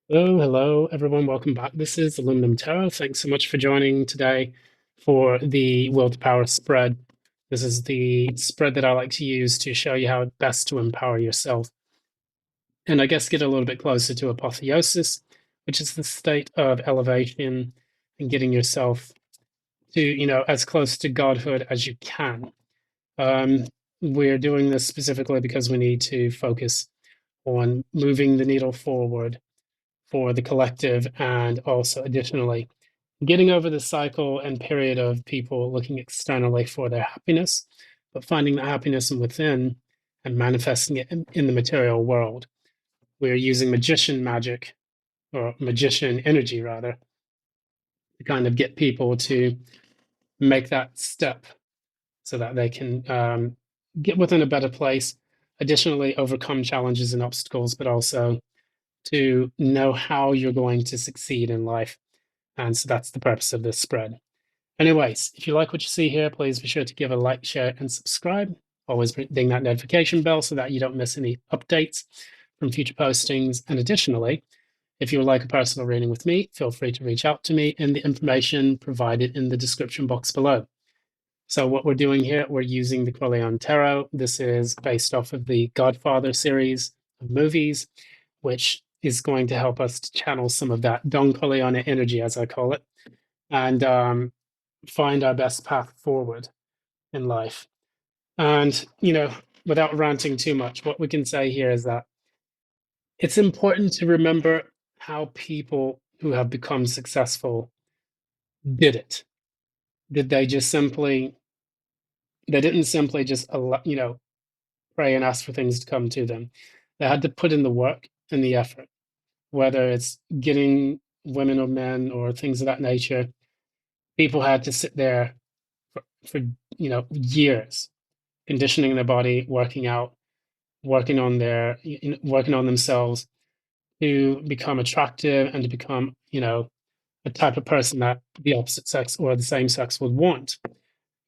Hello, everyone. Welcome back. This is Aluminum Tarot. Thanks so much for joining today for the Will to Power spread. This is the spread that I like to use to show you how best to empower yourself. And I guess get a little bit closer to apotheosis, which is the state of elevation and getting yourself to, as close to godhood as you can. Um, we're doing this specifically because we need to focus on moving the needle forward for the collective, and also additionally getting over the cycle and period of people looking externally for their happiness, but finding the happiness within and manifesting it in the material world. We're using magician magic, or magician energy rather, to kind of get people to make that step so that they can get within a better place, additionally overcome challenges and obstacles, but also to know how you're going to succeed in life. And so that's the purpose of this spread. Anyways, if you like what you see here, please be sure to give a like, share, and subscribe. Always ding that notification bell so that you don't miss any updates from future postings. And additionally, if you would like a personal reading with me, feel free to reach out to me in the information provided in the description box below. So what we're doing here, we're using the Corleone Tarot. This is based off of the Godfather series of movies, which is going to help us to channel some of that Don Corleone energy, as I call it, and find our best path forward in life. And, without ranting too much, what we can say here is that it's important to remember how people who have become successful did it. Did they just simply, they didn't simply just, pray and ask for things to come to them. They had to put in the work and the effort, whether it's getting women or men or things of that nature. People had to sit there for years, conditioning their body, working out, working on working on themselves to become attractive and to become, a type of person that the opposite sex or the same sex would want.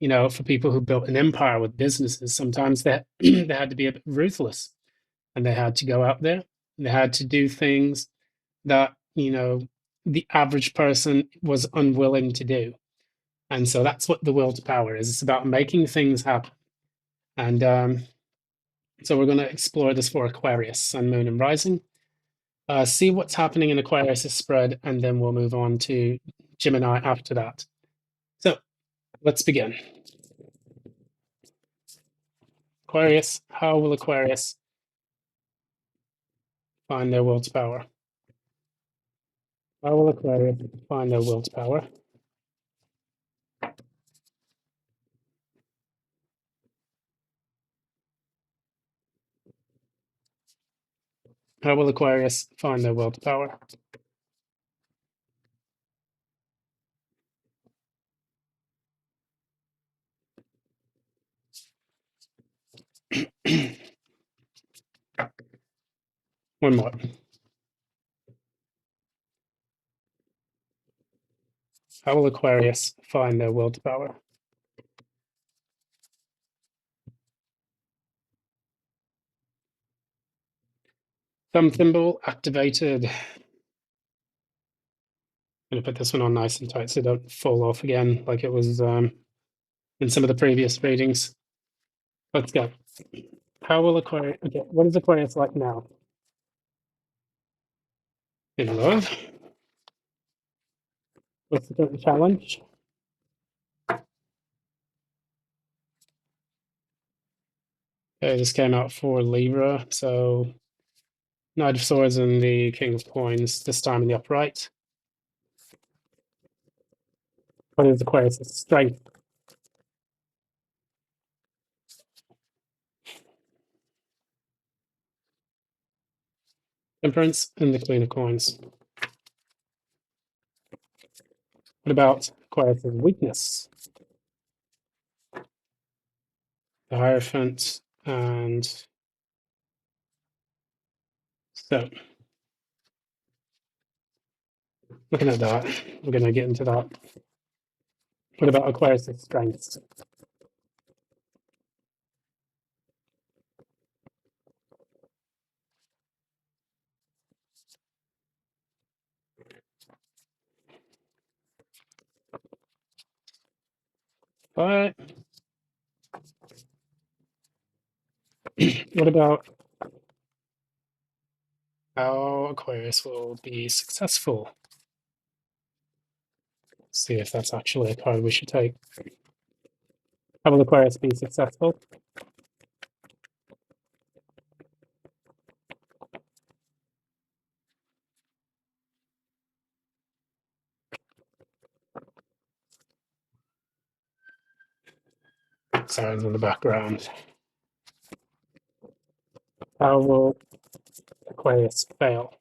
For people who built an empire with businesses, sometimes they they had to be a bit ruthless, and they had to go out there and they had to do things that, the average person was unwilling to do. And so that's what the will to power is. It's about making things happen. And so we're going to explore this for Aquarius, Sun, Moon, and Rising. See what's happening in Aquarius' spread, and then we'll move on to Gemini after that. So let's begin. Aquarius, how will Aquarius find their will to power? How will Aquarius find their will to power? How will Aquarius find their will to power? One more. How will Aquarius find their will to power? Thumb thimble activated. I'm going to put this one on nice and tight so it don't fall off again like it was in some of the previous readings. Let's go. How will Aquarius, okay, what is Aquarius like now? In love? What's the current challenge? Okay, this came out for Libra, so Knight of Swords and the King of Coins, this time in the upright. What is Aquarius' strength? Temperance and the Queen of Coins. What about Aquarius' weakness? The Hierophant and so looking at that, we're going to get into that. What about Aquarius' strengths? But what about how Aquarius will be successful? See if that's actually a card we should take. How will Aquarius be successful? Sounds in the background. How will Aquarius fail?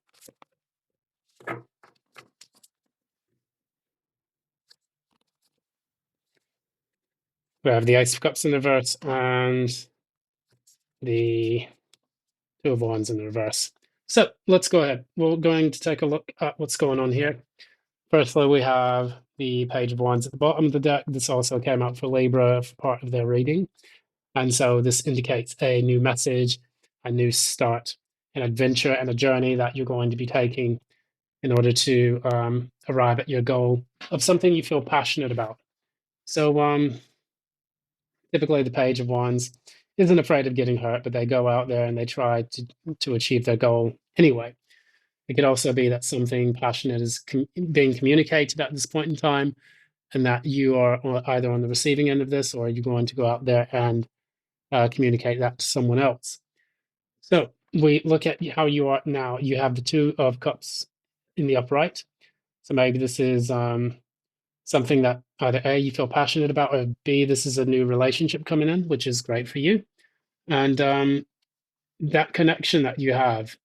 We have the Ace of Cups in reverse and the Two of Wands in reverse. So let's go ahead. We're going to take a look at what's going on here. Firstly, we have the Page of Wands at the bottom of the deck. This also came out for Libra for part of their reading. And so this indicates a new message, a new start, an adventure and a journey that you're going to be taking in order to arrive at your goal of something you feel passionate about. So typically the Page of Wands isn't afraid of getting hurt, but they go out there and they try to achieve their goal anyway. It could also be that something passionate is being communicated at this point in time, and that you are either on the receiving end of this, or you're going to go out there and communicate that to someone else. So we look at how you are now. You have the Two of Cups in the upright. So maybe this is something that either A, you feel passionate about, or B, this is a new relationship coming in, which is great for you. And that connection that you have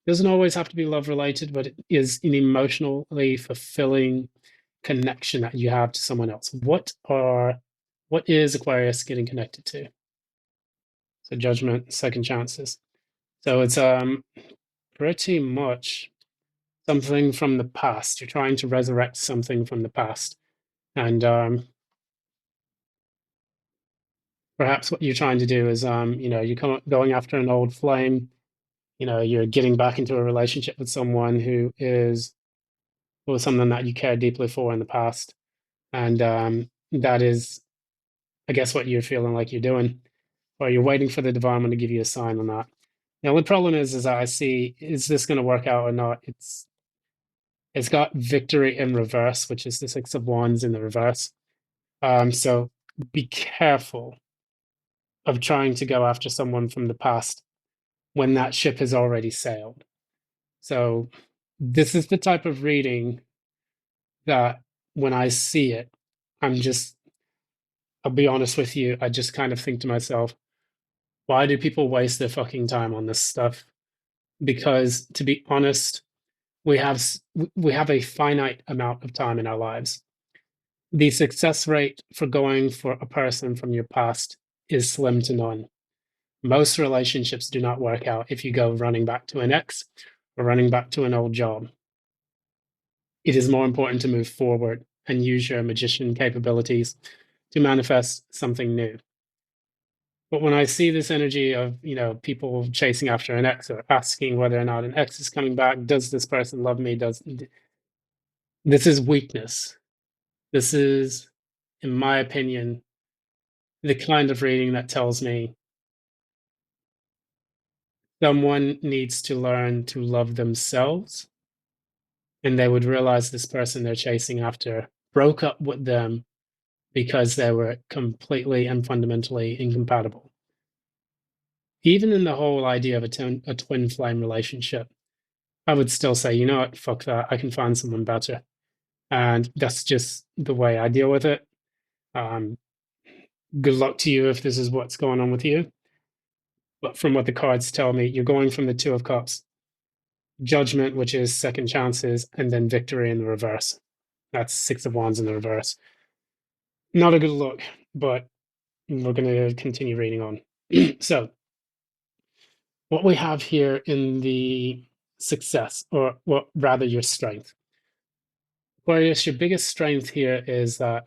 doesn't always have to be love related, but it is an emotionally fulfilling connection that you have to someone else. What is Aquarius getting connected to? So Judgment, second chances. So it's pretty much something from the past. You're trying to resurrect something from the past. And perhaps what you're trying to do is you're going after an old flame. You're getting back into a relationship with someone who is or something that you cared deeply for in the past. And that is, I guess, what you're feeling like you're doing, or you're waiting for the divine one to give you a sign on that. The only problem is that I see, is this going to work out or not? It's got victory in reverse, which is the Six of Wands in the reverse. So be careful of trying to go after someone from the past when that ship has already sailed. So this is the type of reading that when I see it, I'll be honest with you, I just kind of think to myself, why do people waste their fucking time on this stuff? Because to be honest, we have we have a finite amount of time in our lives. The success rate for going for a person from your past is slim to none. Most relationships do not work out if you go running back to an ex or running back to an old job. It is more important to move forward and use your magician capabilities to manifest something new. But when I see this energy of, people chasing after an ex or asking whether or not an ex is coming back, does this person love me? This is weakness. This is, in my opinion, the kind of reading that tells me someone needs to learn to love themselves, and they would realize this person they're chasing after broke up with them because they were completely and fundamentally incompatible. Even in the whole idea of a twin flame relationship, I would still say, you know what, fuck that. I can find someone better. And that's just the way I deal with it. Um, Good luck to you if this is what's going on with you. But from what the cards tell me, you're going from the Two of Cups, Judgment, which is second chances, and then victory in the reverse. That's Six of Wands in the reverse. Not a good look, but we're going to continue reading on. So, what we have here in the success, or what rather your strength. Aquarius, your biggest strength here is that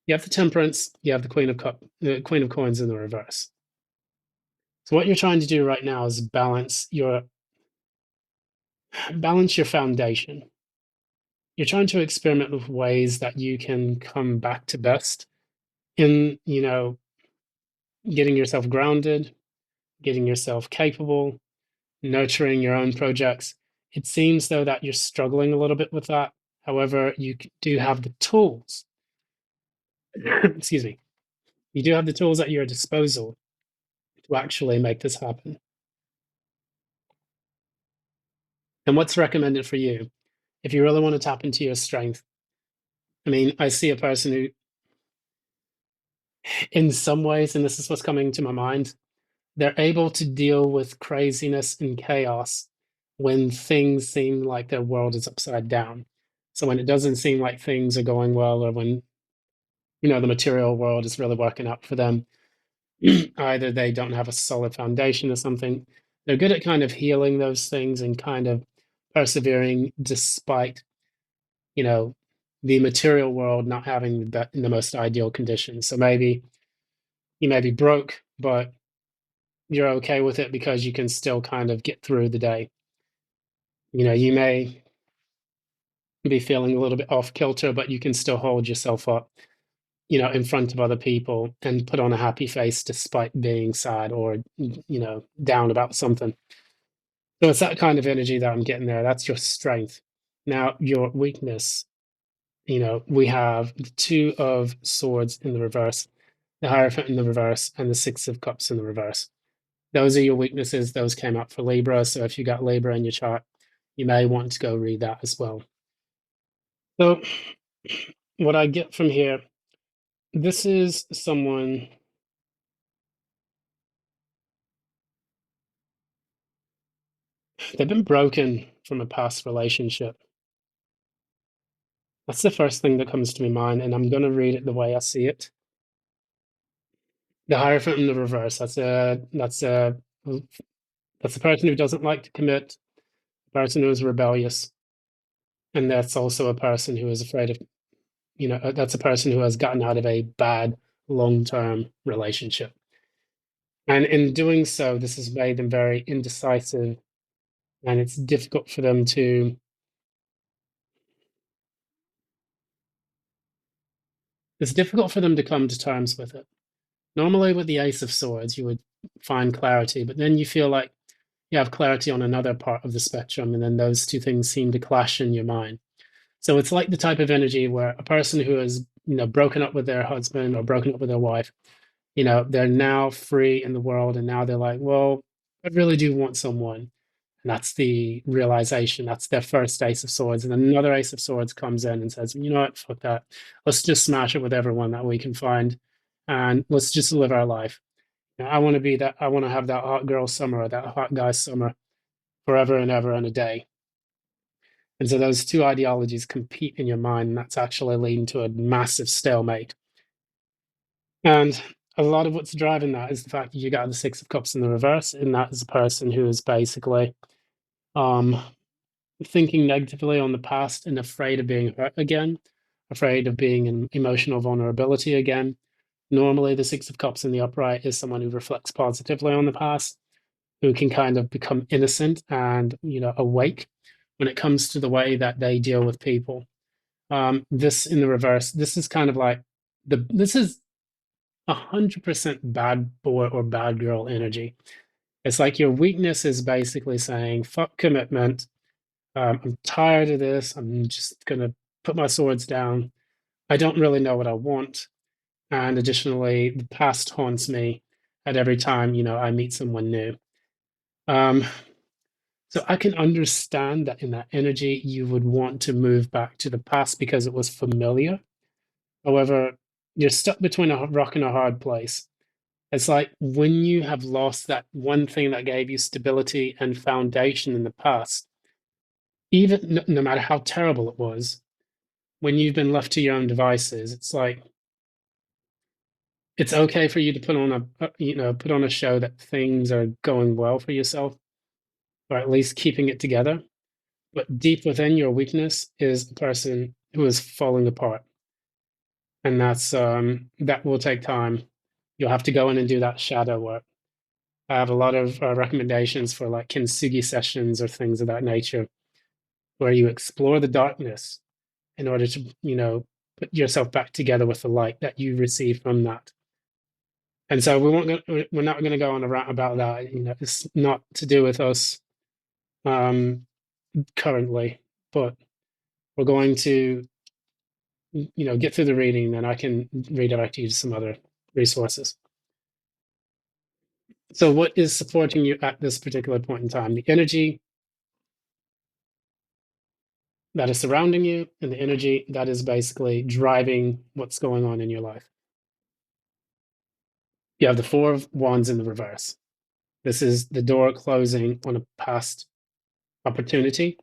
you have the Temperance, you have the Queen of Coins in the reverse. So what you're trying to do right now is balance your foundation. you're trying to experiment with ways that you can come back to best in, getting yourself grounded, getting yourself capable, nurturing your own projects. It seems though that you're struggling a little bit with that. However, do have the tools. Excuse me. You do have the tools at your disposal to actually make this happen. And what's recommended for you? If you really want to tap into your strength, I mean, I see a person who, in some ways, and this is what's coming to my mind, they're able to deal with craziness and chaos when things seem like their world is upside down. So when it doesn't seem like things are going well, or when the material world is really working out for them, either they don't have a solid foundation or something. They're good at kind of healing those things and kind of persevering despite, you know, the material world not having the most ideal conditions. So maybe you may be broke, but you're okay with it because you can still kind of get through the day. You may be feeling a little bit off kilter, but you can still hold yourself up, in front of other people and put on a happy face despite being sad or, down about something. So it's that kind of energy that I'm getting there. That's your strength. Now, your weakness, we have the Two of Swords in the reverse, the Hierophant in the reverse, and the Six of Cups in the reverse. Those are your weaknesses. Those came up for Libra. So if you got Libra in your chart, you may want to go read that as well. So what I get from here, this is someone, they've been broken from a past relationship. That's the first thing that comes to my mind, and I'm going to read it the way I see it. The Hierophant in the reverse. That's a person who doesn't like to commit, a person who is rebellious, and that's also a person who is afraid of, that's a person who has gotten out of a bad long-term relationship. And in doing so, this has made them very indecisive, and it's difficult for them to come to terms with it. Normally, with the Ace of Swords, you would find clarity, but then you feel like you have clarity on another part of the spectrum, and then those two things seem to clash in your mind. So it's like the type of energy where a person who has, broken up with their husband or broken up with their wife, they're now free in the world, and now they're like, well, I really do want someone. And that's the realization. That's their first Ace of Swords. And another Ace of Swords comes in and says, you know what, fuck that. Let's just smash it with everyone that we can find. And let's just live our life. I want to be that. I want to have that hot girl summer or that hot guy summer forever and ever and a day. And so those two ideologies compete in your mind, and that's actually leading to a massive stalemate. And a lot of what's driving that is the fact that you got the Six of Cups in the reverse, and that is a person who is basically um, thinking negatively on the past and afraid of being hurt again, afraid of being in emotional vulnerability again. Normally, the Six of Cups in the upright is someone who reflects positively on the past, who can kind of become innocent and awake when it comes to the way that they deal with people. This in the reverse, this is kind of like this is 100% bad boy or bad girl energy. It's like your weakness is basically saying, fuck commitment. I'm tired of this. I'm just going to put my swords down. I don't really know what I want. And additionally, the past haunts me at every time, I meet someone new. Um, so I can understand that in that energy, you would want to move back to the past because it was familiar. However, you're stuck between a rock and a hard place. It's like when you have lost that one thing that gave you stability and foundation in the past, even no matter how terrible it was, when you've been left to your own devices, it's like it's okay for you to put on a show that things are going well for yourself, or at least keeping it together. But deep within your weakness is a person who is falling apart, and that will take time. You'll have to go in and do that shadow work. I have a lot of recommendations for like kintsugi sessions or things of that nature, where you explore the darkness in order to, put yourself back together with the light that you receive from that. And so we're not going to go on a rant about that. It's not to do with us um, currently, but we're going to, get through the reading, then I can redirect you to some other resources. So what is supporting you at this particular point in time? The energy that is surrounding you and the energy that is basically driving what's going on in your life. You have the Four of Wands in the reverse. This is the door closing on a past opportunity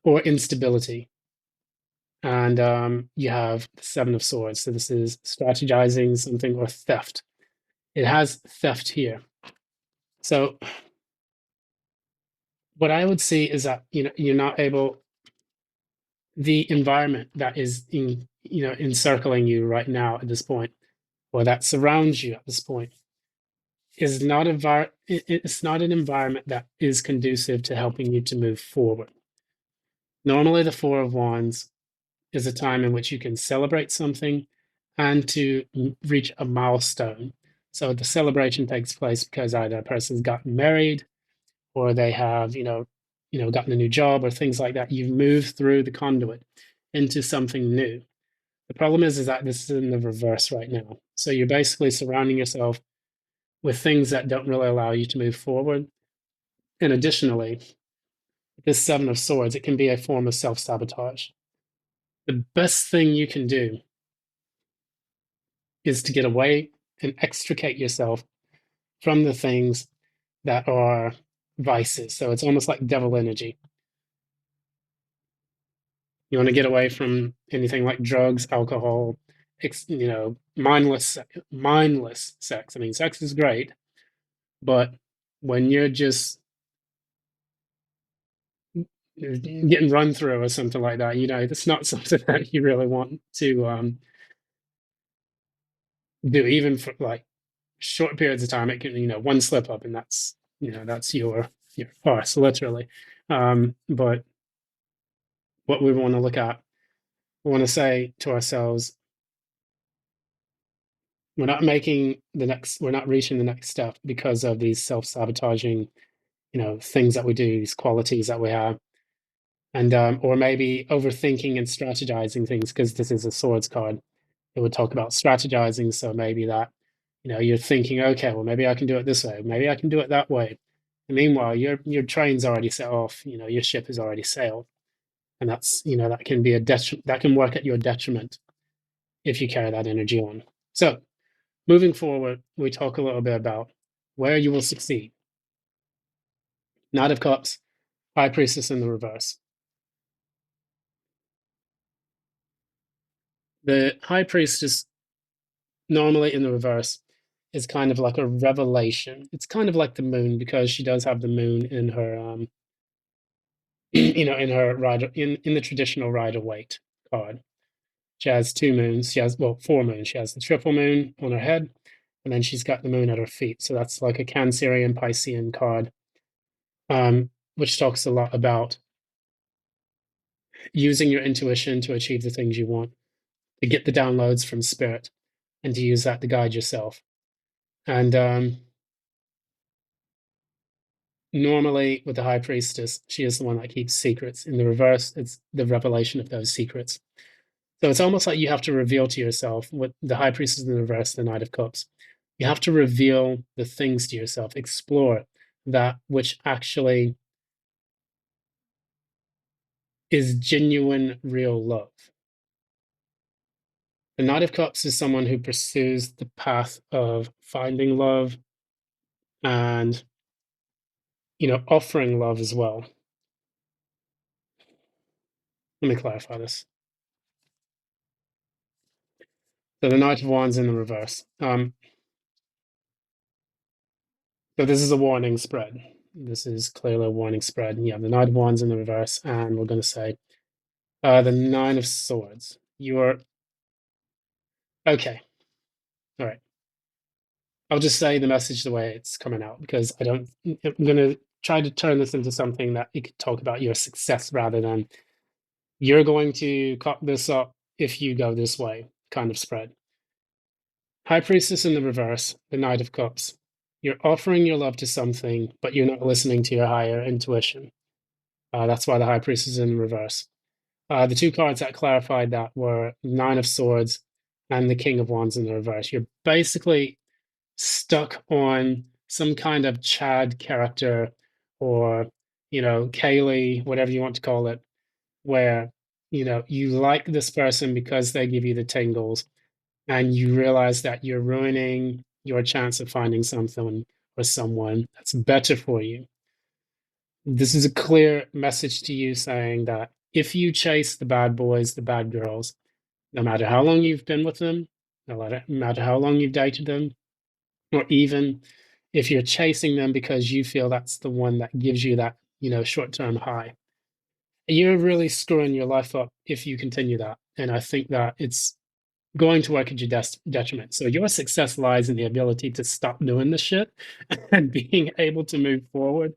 or instability. And you have the Seven of Swords. So this is strategizing something or theft. It has theft here. So what I would see is that you're not able, the environment that is encircling you right now at this point, or that surrounds you at this point, is not it's not an environment that is conducive to helping you to move forward. Normally, the Four of Wands is a time in which you can celebrate something and to reach a milestone. So the celebration takes place because either a person's gotten married or they have, gotten a new job or things like that. You've moved through the conduit into something new. The problem is that this is in the reverse right now. So you're basically surrounding yourself with things that don't really allow you to move forward. And additionally, this Seven of Swords, it can be a form of self-sabotage. The best thing you can do is to get away and extricate yourself from the things that are vices. So it's almost like devil energy. You want to get away from anything like drugs, alcohol, mindless sex. I mean, sex is great, but when you're just getting run through or something like that, that's not something that you really want to do, even for like short periods of time. It can, one slip up and that's your farce, literally. But what we want to look at, we want to say to ourselves, we're not reaching the next step because of these self-sabotaging, things that we do, these qualities that we have. And or maybe overthinking and strategizing things, because this is a swords card. It would talk about strategizing. So maybe that, you're thinking, okay, well, maybe I can do it this way, maybe I can do it that way. And meanwhile, your train's already set off, your ship has already sailed. And that's, that can be that can work at your detriment if you carry that energy on. So moving forward, we talk a little bit about where you will succeed. Knight of Cups, High Priestess in the reverse. The High Priestess, normally in the reverse, is kind of like a revelation. It's kind of like the moon, because she does have the moon in her, in her rider, in the traditional Rider-Waite card. She has two moons. She has, well, four moons. She has the triple moon on her head, and then she's got the moon at her feet. So that's like a Cancerian Piscean card, which talks a lot about using your intuition to achieve the things you want, to get the downloads from spirit, and to use that to guide yourself. And normally with the High Priestess, she is the one that keeps secrets. In the reverse, it's the revelation of those secrets. So it's almost like you have to reveal to yourself, what the High Priestess in the reverse, the Knight of Cups. You have to reveal the things to yourself, explore that which actually is genuine, real love. The Knight of Cups is someone who pursues the path of finding love and, offering love as well. Let me clarify this. So the Knight of Wands in the reverse. So this is a warning spread. This is clearly a warning spread. Yeah, the Knight of Wands in the reverse, and we're going to say the Nine of Swords. You are okay. All right. I'll just say the message the way it's coming out, because I'm going to try to turn this into something that you could talk about your success rather than You're going to cock this up if you go this way kind of spread. High Priestess in the reverse, the Knight of Cups. You're offering your love to something, but you're not listening to your higher intuition. That's why the High Priestess is in reverse. The two cards that clarified that were Nine of Swords and the King of Wands in the reverse. You're basically stuck on some kind of Chad character or, Kaylee, whatever you want to call it, where, you like this person because they give you the tingles and you realize that you're ruining your chance of finding something or someone that's better for you. This is a clear message to you saying that if you chase the bad boys, the bad girls, no matter how long you've been with them, no matter how long you've dated them, or even if you're chasing them because you feel that's the one that gives you that, short-term high, you're really screwing your life up if you continue that. And I think that it's going to work at your detriment. So your success lies in the ability to stop doing this shit and being able to move forward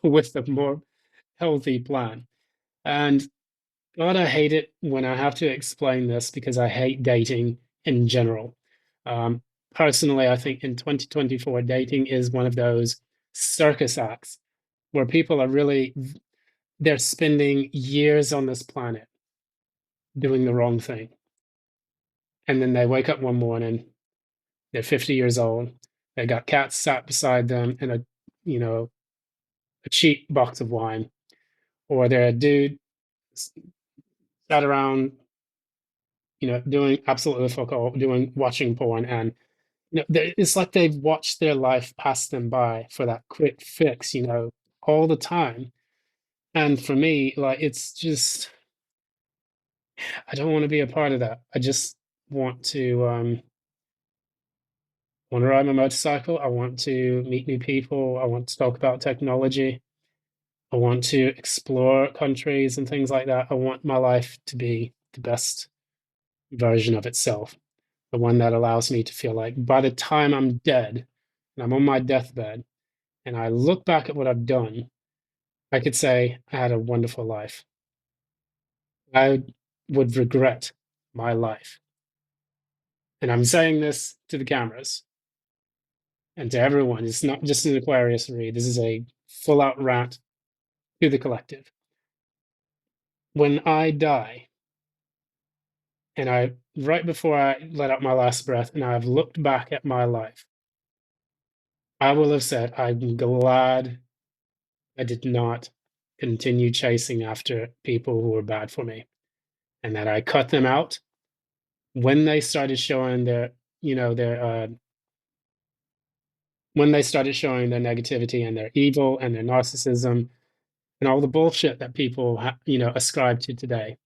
with a more healthy plan. And God, I hate it when I have to explain this because I hate dating in general. Um, Personally, I think in 2024, dating is one of those circus acts where people are really, they're spending years on this planet doing the wrong thing. And then they wake up one morning, they're 50 years old, they got cats sat beside them and you know, a cheap box of wine, or they're a dude sat around, doing absolutely fuck all, doing watching porn, and it's like they've watched their life pass them by for that quick fix, all the time. And for me, like it's just I don't want to be a part of that. I just want to ride my motorcycle. I want to meet new people. I want to talk about technology. I want to explore countries and things like that. I want my life to be the best version of itself, the one that allows me to feel like by the time I'm dead and I'm on my deathbed and I look back at what I've done, I could say I had a wonderful life. I would regret my life. And I'm saying this to the cameras and to everyone. It's not just an Aquarius read. This is a full out rant to the collective. When I die, and right before I let out my last breath, and I've looked back at my life, I will have said, I'm glad I did not continue chasing after people who were bad for me and that I cut them out when they started showing when they started showing their negativity and their evil and their narcissism and all the bullshit that people ascribe to today.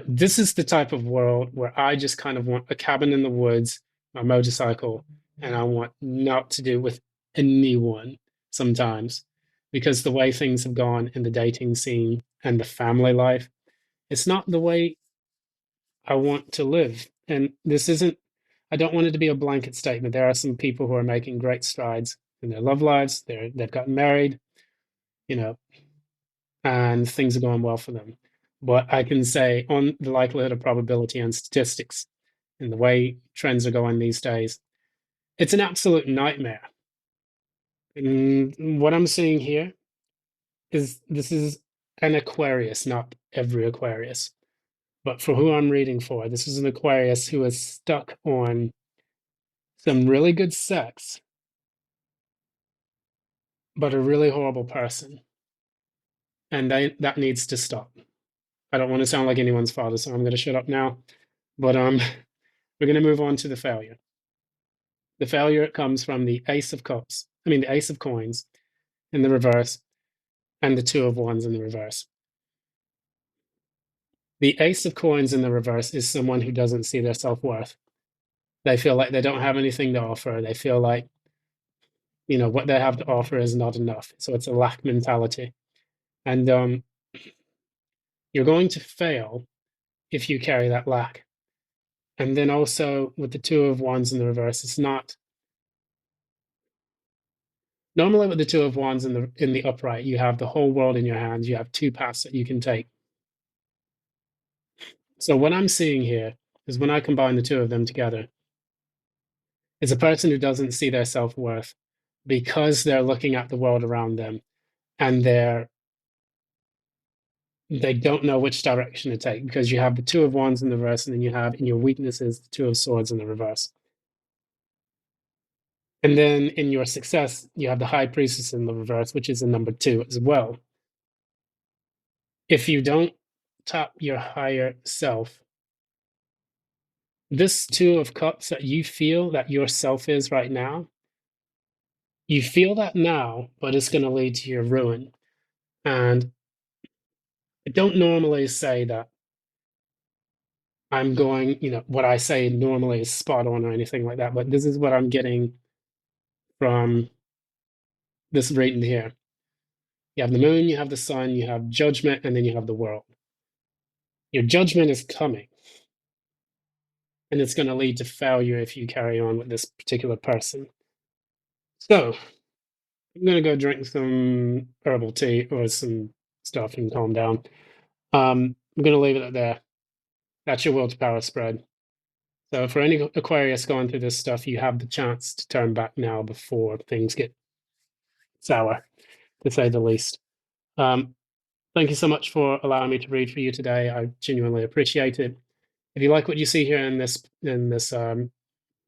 This is the type of world where I just kind of want a cabin in the woods, my motorcycle, and I want not to do with anyone sometimes because the way things have gone in the dating scene and the family life, it's not the way I want to live. And this isn't, I don't want it to be a blanket statement. There are some people who are making great strides in their love lives. They've gotten married, you know, and things are going well for them. But I can say on the likelihood of probability and statistics and the way trends are going these days, it's an absolute nightmare. And what I'm seeing here is this is an Aquarius, not every Aquarius. But for who I'm reading for, this is an Aquarius who is stuck on some really good sex, but a really horrible person. And that needs to stop. I don't want to sound like anyone's father, so I'm going to shut up now. But we're going to move on to the failure. The failure comes from the Ace of Cups, the Ace of Coins in the reverse, and the Two of Wands in the reverse. The Ace of Coins in the reverse is someone who doesn't see their self-worth. They feel like they don't have anything to offer. They feel like, what they have to offer is not enough. So it's a lack mentality. And you're going to fail if you carry that lack. And then also with the Two of Wands in the reverse, it's not normally with the Two of Wands in the upright, you have the whole world in your hands. You have two paths that you can take. So what I'm seeing here is when I combine the two of them together, it's a person who doesn't see their self-worth because they're looking at the world around them and they don't know which direction to take because you have the two of wands in the reverse and then you have in your weaknesses the two of swords in the reverse. And then in your success, you have the high priestess in the reverse, which is a number 2 as well. If you don't tap your higher self, this two of cups that you feel that your self is right now, you feel that now, but it's going to lead to your ruin. And I don't normally say that I'm going, what I say normally is spot on or anything like that, but this is what I'm getting from this reading here. You have the moon, you have the sun, you have judgment, and then you have the world. Your judgment is coming, and it's going to lead to failure if you carry on with this particular person. So I'm going to go drink some herbal tea or some stuff and calm down. I'm going to leave it at there. That's your will to power spread. So for any Aquarius going through this stuff, you have the chance to turn back now before things get sour, to say the least. Thank you so much for allowing me to read for you today. I genuinely appreciate it. If you like what you see here in this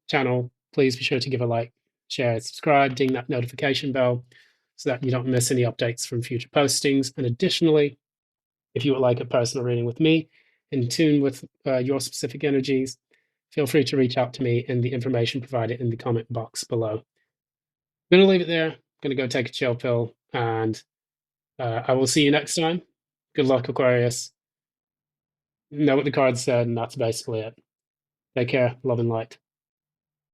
channel, please be sure to give a like, share, subscribe, ding that notification bell so that you don't miss any updates from future postings. And additionally, if you would like a personal reading with me, in tune with your specific energies, feel free to reach out to me in the information provided in the comment box below. I'm going to leave it there. I'm going to go take a chill pill, and I will see you next time. Good luck, Aquarius. Know what the card said, and that's basically it. Take care. Love and light.